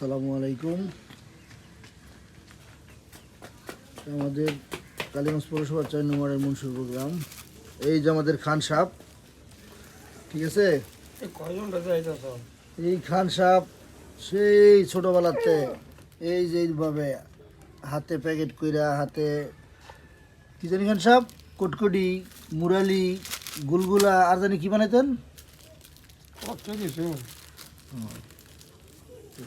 আসসালামু আলাইকুম। আমাদের কালীগঞ্জ পৌরসভার 4 নম্বরের মুন্সিপুর গ্রাম। এই যে আমাদের খান সাহেব, ঠিক আছে। এই খান সাহেব সেই ছোটোবেলাতে এই যে এইভাবে হাতে প্যাকেট কইরা, হাতে কি জানি খান সাহেব, কটকটি, মুরালি, গুলগুলা আর জানি কি বানাইতেন।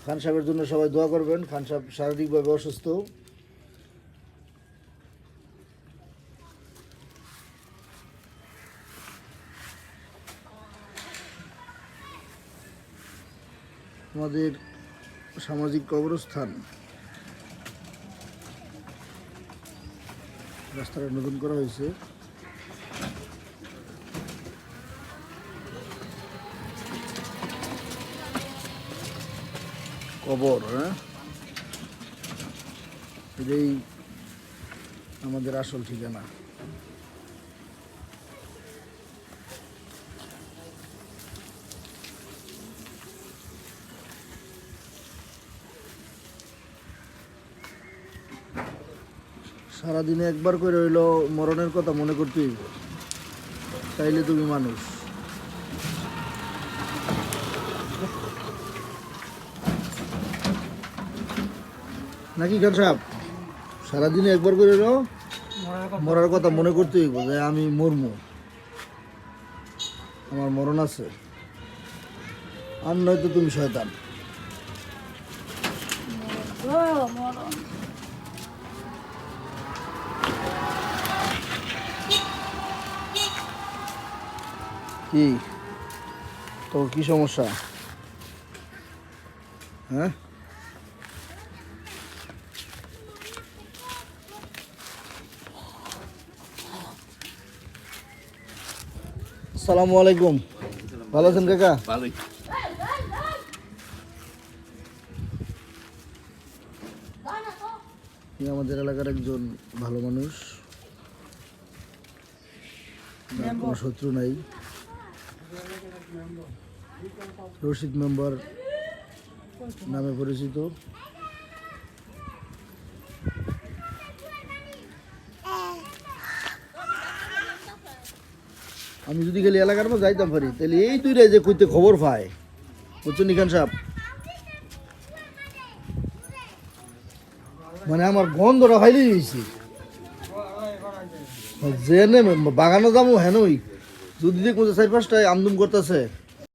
খান সাহেবের জন্য সবাই দোয়া করবেন। খান সাহেব শারীরিকভাবে অসুস্থ। আমাদের সামাজিক কবরস্থান, রাস্তাটা নতুন করা হয়েছে। কবর, হ্যাঁ, এটাই আমাদের আসল ঠিকানা। সারাদিনে একবার করে হইল মরণের কথা মনে করতে হইব, তাইলে তুমি মানুষ। নাকি খান সাহেব? সারাদিনে একবার করে হইল মরার কথা মনে করতে হইব যে আমি মরমু, আমার মরণ আছে। আর নয়তো তুমি শয়তান। কি তোর কি সমস্যা? হ্যাঁ, আসসালামু আলাইকুম। ভালো আছেন কাকা? ভালোই। আমাদের এলাকার একজন ভালো মানুষ, কোনো শত্রু নাই। রশিদ মেম্বার নামে পরিচিত। আমি যদি গেলে এলাকার মধ্যে যাইতাম পারি, তাহলে এই দুইটাই যে কইতে খবর পায়, বুঝছেন খান সাহেব? মানে আমার গন্ধটা ফাইলে দিয়েছি। যে বাগানো যাবো হেনই যদি দেখবো 4-5টায় আমদুম করতেছে,